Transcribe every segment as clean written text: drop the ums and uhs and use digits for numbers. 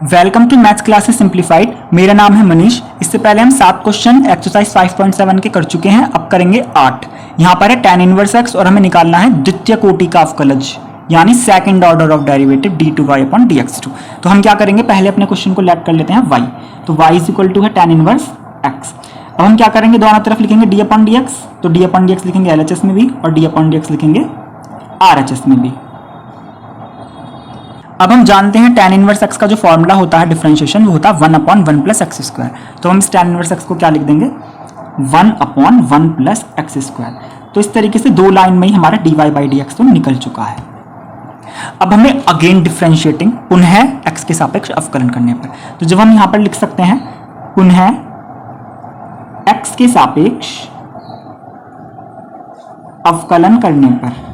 Welcome to maths classes simplified. मेरा नाम है मनीष। इससे पहले हम 7 क्वेश्चन एक्सरसाइज 5.7 के कर चुके हैं, अब करेंगे 8। यहाँ पर है tan इनवर्स x और हमें निकालना है द्वितीय कोटि का अवकलज यानी second order of derivative d2y upon dx2। तो हम क्या करेंगे, पहले अपने क्वेश्चन को लेट कर लेते हैं y। तो y इज इक्वल टू है tan इनवर्स x। अब हम क्या करेंगे, दोनों तरफ लिखेंगे d अपॉन dx। तो d अपॉन dx लिखेंगे LHS में भी और d अपॉन dx लिखेंगे RHS में भी। अब हम जानते हैं tan इनवर्स x का जो फॉर्मूला होता है डिफरेंशिएशन, वो होता है 1 अपॉन 1 प्लस एक्स स्क्वायर। तो हम इस tan इनवर्स x को क्या लिख देंगे, 1 अपॉन 1 प्लस एक्स स्क्वायर। तो इस तरीके से दो लाइन में ही हमारा dy बाई dx तो निकल चुका है। अब हमें अगेन डिफरेंशिएटिंग पुनः x के सापेक्ष अवकलन करने पर, तो जब हम यहां पर लिख सकते हैं पुनः x के सापेक्ष अवकलन करने पर,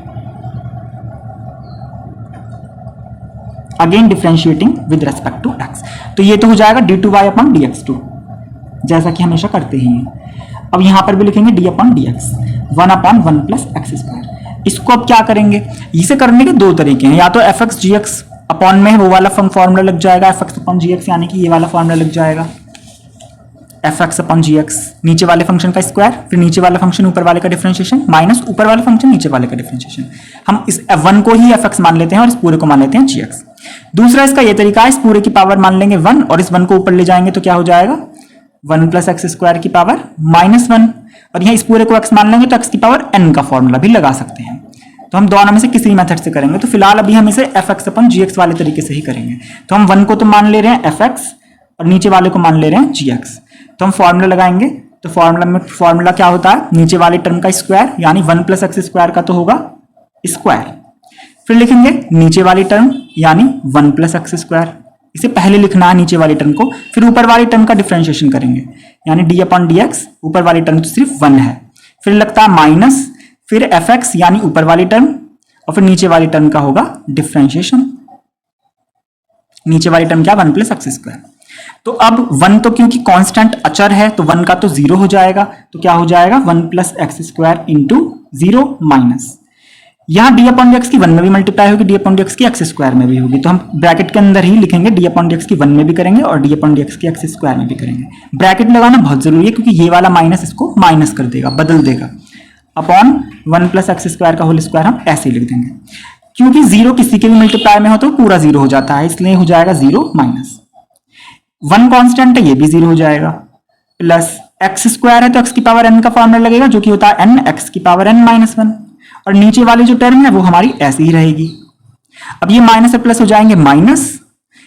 again differentiating with respect to x, तो ये तो हो जाएगा d2y अपॉन dx2 जैसा कि हमेशा करते ही हैं। अब यहां पर भी लिखेंगे d upon dx 1 upon 1 plus x square. इसको अब क्या करेंगे, इसे करने के दो तरीके हैं, या तो fx gx अपॉन में वो वाला फॉर्मूला लग जाएगा fx अपॉन gx, यानी कि ये वाला फॉर्मूला लग जाएगा fx अपॉन gx, नीचे वाले फंक्शन का स्क्वायर, फिर नीचे वाला फंक्शन ऊपर वाले का डिफरेंशिएशन माइनस ऊपर वाला फंक्शन नीचे वाले का डिफरेंशिएशन। हम इस f1 को ही fx मान लेते हैं और इस पूरे को मान लेते हैं gx। दूसरा इसका ये तरीका है, इस पूरे की पावर मान लेंगे 1 और इस 1 को ऊपर ले जाएंगे तो क्या हो जाएगा 1 प्लस एक्स स्क्वायर की पावर माइनस 1, और यहाँ इस पूरे को x मान लेंगे तो x की पावर n का फॉर्मूला भी लगा सकते हैं। तो हम दोनों में से किसी मेथड से करेंगे, तो फिलहाल अभी हम इसे fx अपन gx वाले तरीके से ही करेंगे। तो हम 1 को तो मान ले रहे हैं fx और नीचे वाले को मान ले रहे हैं gx। तो हम फॉर्मूला लगाएंगे, तो फॉर्मूला क्या होता है, नीचे वाले टर्म का स्क्वायर यानी 1 प्लस एक्स स्क्वायर का तो होगा स्क्वायर, फिर लिखेंगे नीचे वाली टर्म यानी 1 प्लस एक्स स्क्वायर। इसे पहले लिखना है नीचे वाली टर्म को, फिर ऊपर वाली टर्म का डिफरेंशिएशन करेंगे यानी d अपॉन dx, ऊपर वाली टर्म तो सिर्फ 1 है, फिर लगता है माइनस, फिर fx यानी ऊपर वाली टर्म और फिर नीचे वाली टर्म का होगा डिफरेंशिएशन। नीचे वाली टर्म क्या, 1 प्लस एक्स स्क्वायर। तो अब 1 तो क्योंकि कांस्टेंट अचर है तो 1 का तो 0 हो जाएगा, तो क्या हो जाएगा 1 plus x square into 0 minus, यहाँ d अपॉन dx की 1 में भी मल्टीप्लाई होगी, d अपॉन dx की एक्स स्क्वायर में भी होगी, तो हम ब्रैकेट के अंदर ही लिखेंगे d अपॉन dx की 1 में भी करेंगे और d अपॉन dx की एक्स स्क्वायर में भी करेंगे। ब्रैकेट लगाना बहुत जरूरी है क्योंकि ये वाला माइनस इसको माइनस कर देगा, बदल देगा। अपॉन 1 प्लस एक्स स्क्वायर का होल स्क्वायर हम ऐसे ही लिख देंगे, क्योंकि 0 किसी के भी मल्टीप्लाई में हो तो पूरा 0 हो जाता है, इसलिए हो जाएगा 0 माइनस 1 कांस्टेंट है, ये भी 0 हो जाएगा, प्लस एक्स स्क्वायर है तो x की पावर n का फॉर्मूला लगेगा जो कि होता है n x की पावर n माइनस 1, और नीचे वाली जो टर्म है वो हमारी ऐसी ही रहेगी। अब ये माइनस से प्लस हो जाएंगे माइनस,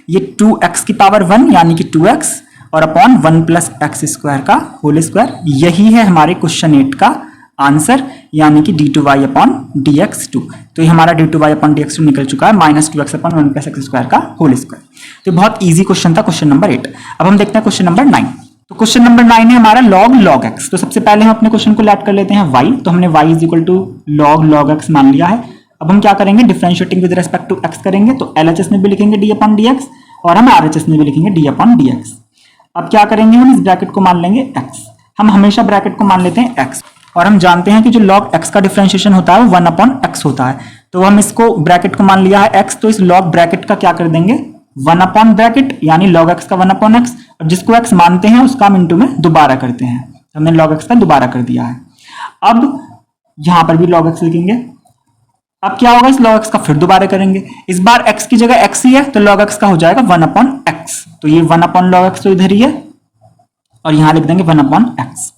ये 2x की पावर 1 यानी कि 2x और अपॉन 1 प्लस एक्स स्क्वायर का होल स्क्वायर। यही है हमारे क्वेश्चन 8 का आंसर, यानी कि d2y अपॉन dx2। तो ये हमारा d2y अपॉन dx2 निकल चुका है, minus 2x upon 1 plus x square का होल स्क्वायर। तो बहुत ईजी क्वेश्चन था क्वेश्चन नंबर 8। अब हम देखते हैं क्वेश्चन नंबर 9। तो क्वेश्चन नंबर 9 है हमारा log x। तो सबसे पहले हम अपने क्वेश्चन को लेट कर लेते हैं y। तो हमने y is equal to log x मान लिया है। अब हम क्या करेंगे, differentiating with respect to x करेंगे, तो LHS में भी लिखेंगे d अपॉन dx और हम RHS में भी लिखेंगे d अपॉन dx। अब क्या करेंगे, हम इस ब्रैकेट को मान लेंगे x। हम हमेशा ब्रैकेट को मान लेते हैं x, और हम जानते हैं कि जो log x का डिफरेंशिएशन होता है वो 1 अपॉन x होता है। तो हम इसको ब्रैकेट को मान लिया है x, तो इस log ब्रैकेट का क्या कर देंगे 1 अपॉन ब्रैकेट यानी log x का 1 अपॉन x, और जिसको x मानते हैं उसका हम इंटू में दोबारा करते हैं, हमने log x का दोबारा कर दिया है। अब यहां पर भी log x लिखेंगे। अब क्या होगा, इस log x का फिर दोबारा करेंगे, इस बार x की जगह x ही है तो log x का हो जाएगा 1 अपॉन x। तो ये 1 अपॉन log x तो इधर ही है और यहां लिख देंगे 1 अपॉन x।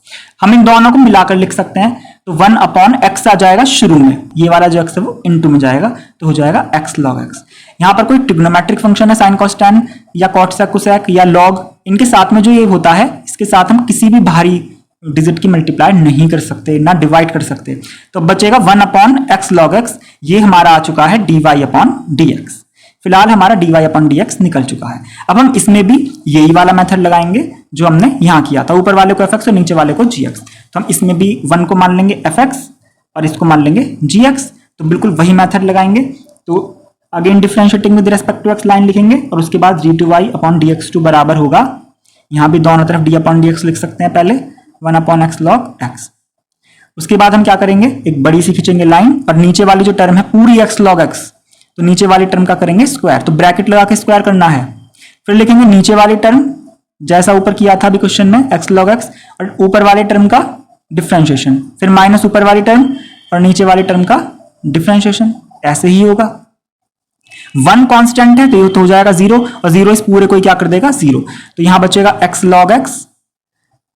हम इन दोनों को मिलाकर लिख सकते हैं, तो 1 अपॉन x आ जाएगा शुरू में, ये वाला जो x है वो इनटू में जाएगा तो हो जाएगा x log x। यहाँ पर कोई ट्रिग्नोमेट्रिक फंक्शन है साइन cos tan या cot sec cosec या log, इनके साथ में जो ये होता है इसके साथ हम किसी भी भारी डिजिट की मल्टीप्लाई नहीं कर सकते, ना डिवाइड कर सकते, तो बचेगा 1 अपॉन x log x। ये हमारा आ चुका है dy अपॉन dx। फिलहाल हमारा dy अपॉन dx निकल चुका है। अब हम इसमें भी यही वाला मेथड लगाएंगे जो हमने यहाँ किया था, ऊपर वाले को fx और नीचे वाले को gx। तो हम इसमें भी 1 को मान लेंगे fx और इसको मान लेंगे gx, तो बिल्कुल वही मेथड लगाएंगे। तो again differentiating with respect to x line लिखेंगे और उसके बाद d2y अपॉन dx2 बराबर होगा, यहाँ भी दोनों तरफ d अपॉन dx लिख सकते हैं, पहले 1 अपॉन x log x। उसके बाद हम क्या करेंगे, एक बड़ी सी खींचेंगे लाइन और नीचे वाली जो टर्म है पूरी x log x, तो नीचे वाली टर्म का करेंगे स्क्वायर, तो ब्रैकेट लगा के स्क्वायर करना है, फिर लिखेंगे नीचे वाली टर्म जैसा ऊपर किया था अभी क्वेश्चन में x log x, और ऊपर वाले टर्म का डिफरेंशिएशन, फिर माइनस ऊपर वाली टर्म और नीचे वाली टर्म का डिफरेंशिएशन, ऐसे ही होगा। 1 कांस्टेंट है तो ये तो हो जाएगा 0, और 0 इस पूरे को क्या कर देगा 0, तो यहां बचेगा x log x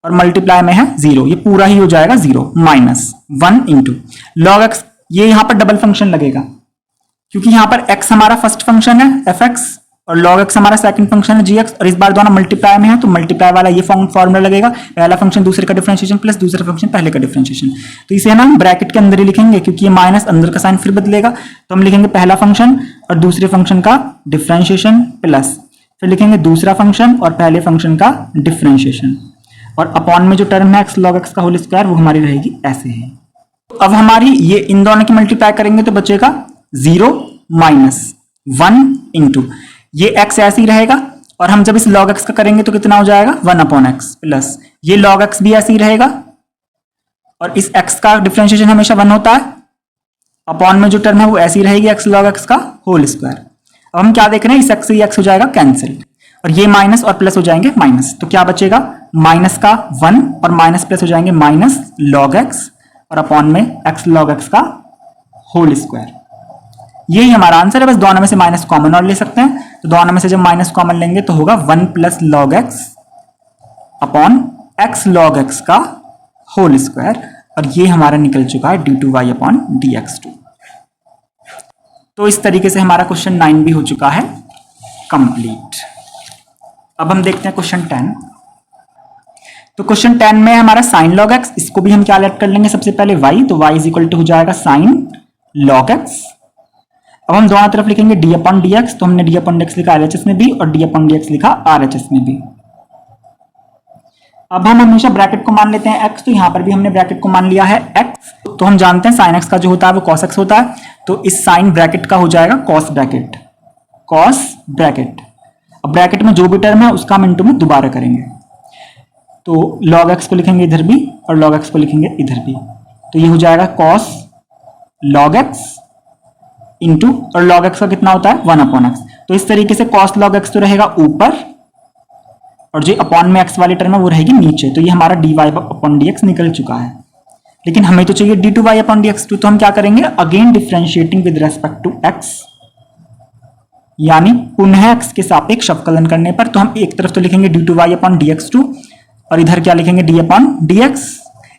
और मल्टीप्लाई में है 0, ये पूरा ही हो जाएगा 0 माइनस 1 इंटू log x, ये यहां पर डबल फंक्शन लगेगा क्योंकि यहां पर x हमारा फर्स्ट फंक्शन है fx और log x हमारा सेकंड फंक्शन है gx, और इस बार दोनों मल्टीप्लाई में है तो मल्टीप्लाई वाला ये फॉर्मूला लगेगा, पहला फंक्शन दूसरे का डिफरेंशिएशन प्लस दूसरा फंक्शन पहले का डिफरेंशिएशन। तो इसे ना हम ब्रैकेट के अंदर ही लिखेंगे क्योंकि ये माइनस अंदर का साइन फिर बदलेगा, तो हम लिखेंगे पहला फंक्शन और दूसरे फंक्शन का डिफरेंशिएशन प्लस, फिर लिखेंगे दूसरा फंक्शन और पहले फंक्शन का डिफरेंशिएशन, और अपॉन में जो टर्म है x log x का होल स्क्वायर वो हमारी रहेगी ऐसे है। अब हमारी ये इन दोनों की मल्टीप्लाई करेंगे तो बचेगा 0 माइनस 1 इंटू ये x ऐसे ही रहेगा, और हम जब इस log x का करेंगे तो कितना हो जाएगा 1 अपॉन x प्लस ये log x भी ऐसे ही रहेगा, और इस x का डिफरेंशिएशन हमेशा 1 होता है, अपॉन में जो टर्म है वो ऐसी रहेगी x log x का होल स्क्वायर। अब हम क्या देख रहे हैं, इस x से ये x हो जाएगा कैंसिल, और ये माइनस और प्लस हो जाएंगे माइनस, तो क्या बचेगा माइनस का 1 और माइनस प्लस हो जाएंगे माइनस log x और अपॉन में x log x का होल स्क्वायर। यही हमारा आंसर है, बस दोनों में से माइनस कॉमन और ले सकते हैं, तो दोनों में से जब माइनस कॉमन लेंगे तो होगा 1 plus log x upon x log x का होल स्क्वायर, और ये हमारा निकल चुका है d2y अपॉन dx2। तो इस तरीके से हमारा क्वेश्चन 9 भी हो चुका है कंप्लीट। अब हम देखते हैं क्वेश्चन 10। तो क्वेश्चन 10 में हमारा साइन log x, इसको भी हम क्या लेट कर लेंगे सबसे पहले y, तो y इज इक्वल टू हो जाएगा साइन log x। अब हम दोनों तरफ लिखेंगे d अपॉन dx, तो हमने d अपॉन dx लिखा LHS में भी और d अपॉन dx लिखा RHS में भी। अब हम हमेशा ब्रैकेट को मान लेते हैं x, तो यहां पर भी हमने ब्रैकेट को मान लिया है x, तो हम जानते हैं साइन x का जो होता है वो cos x होता है, तो इस साइन ब्रैकेट का हो जाएगा cos ब्रैकेट। अब ब्रैकेट में जो भी टर्म है उसका हम इंटू में दोबारा करेंगे, तो log x को लिखेंगे इधर भी और log x को लिखेंगे इधर भी, तो ये हो जाएगा cos log x इंटू, और log x का कितना होता है 1 अपॉन x, तो इस तरीके से cos log x तो रहेगा ऊपर और जो अपॉन में x वाली टर्म है वो रहेगी नीचे, तो ये हमारा dy अपॉन dx निकल चुका है। लेकिन हमें तो चाहिए d2y अपॉन dx2, तो हम क्या करेंगे again differentiating with respect to x, यानी पुनः x के सापेक्ष अवकलन करने पर, तो हम एक तरफ तो लिखेंगे d2y अपॉन dx2 और इधर क्या लिखेंगे d अपॉन dx,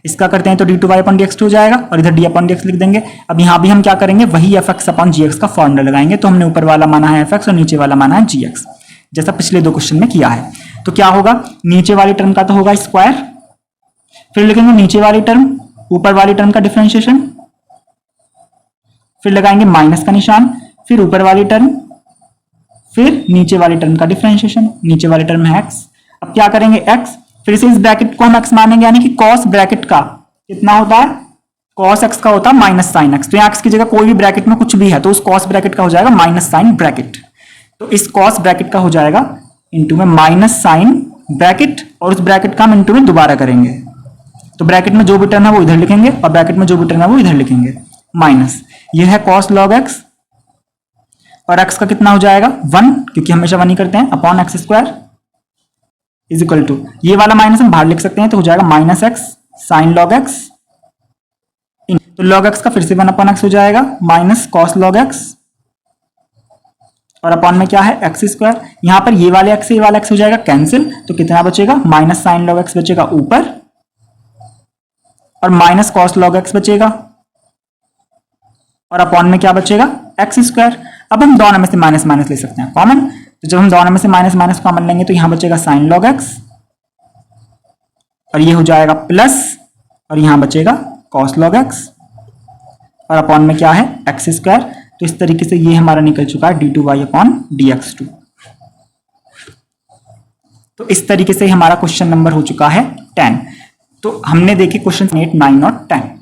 इसका करते हैं तो d2y अपॉन dx2 हो जाएगा और इधर d अपॉन dx लिख देंगे। अब यहाँ भी हम क्या करेंगे वही fx अपॉन gx का फॉर्मूला लगाएंगे, तो हमने ऊपर वाला माना है fx और नीचे वाला माना है gx, जैसा पिछले दो क्वेश्चन में किया है। तो क्या होगा, नीचे वाली टर्म का तो होगा स्क्वायर, फिर लिखेंगे नीचे वाली टर्म ऊपर वाली टर्म का डिफरेंशिएशन, फिर लगाएंगे माइनस का निशान, फिर ऊपर वाली टर्म, फिर नीचे वाली टर्म का डिफरेंशिएशन, नीचे वाली टर्म है x। अब क्या करेंगे x, फिर से इस ब्रैकेट को हम x मानेंगे, यानी कि cos ब्रैकेट का कितना होता है, cos x का होता है माइनस साइन x, तो यहाँ x की जगह कोई भी ब्रैकेट में कुछ भी है तो उस cos ब्रैकेट का हो जाएगा माइनस साइन ब्रैकेट, तो इस cos ब्रैकेट का हो जाएगा इंटू में माइनस साइन ब्रैकेट, और उस ब्रैकेट का हम इंटू में दोबारा करेंगे, तो ब्रैकेट में जो भी टर्म है वो इधर लिखेंगे और ब्रैकेट में जो भी टर्म है वो इधर लिखेंगे माइनस, ये है cos log x, और x का कितना हो जाएगा 1, क्योंकि हमेशा 1 ही करते हैं, upon x square is equal to, ये वाला माइनस हम बाहर लिख सकते हैं तो हो जाएगा minus x sine log x, तो log x का फिर से 1 अपॉन x हो जाएगा माइनस cos log x, और अपॉन में क्या है x स्क्वायर, यहां पर ये वाले x से ये वाला x हो जाएगा कैंसिल, तो कितना बचेगा माइनस साइन log x बचेगा ऊपर और माइनस cos log x बचेगा, और अपॉन में क्या बचेगा x स्क्वायर। अब हम दोनों में से माइनस माइनस ले सकते हैं कॉमन, तो जब हम दोनों में से माइनस माइनस कॉमन लेंगे तो यहां बचेगा साइन log x और ये हो जाएगा प्लस, और यहां बचेगा cos log x, और अपॉन में क्या है x स्क्वायर। तो इस तरीके से ये हमारा निकल चुका है d2y अपॉन dx2। तो इस तरीके से हमारा क्वेश्चन नंबर हो चुका है 10। तो हमने देखे क्वेश्चन 8, 9 और 10।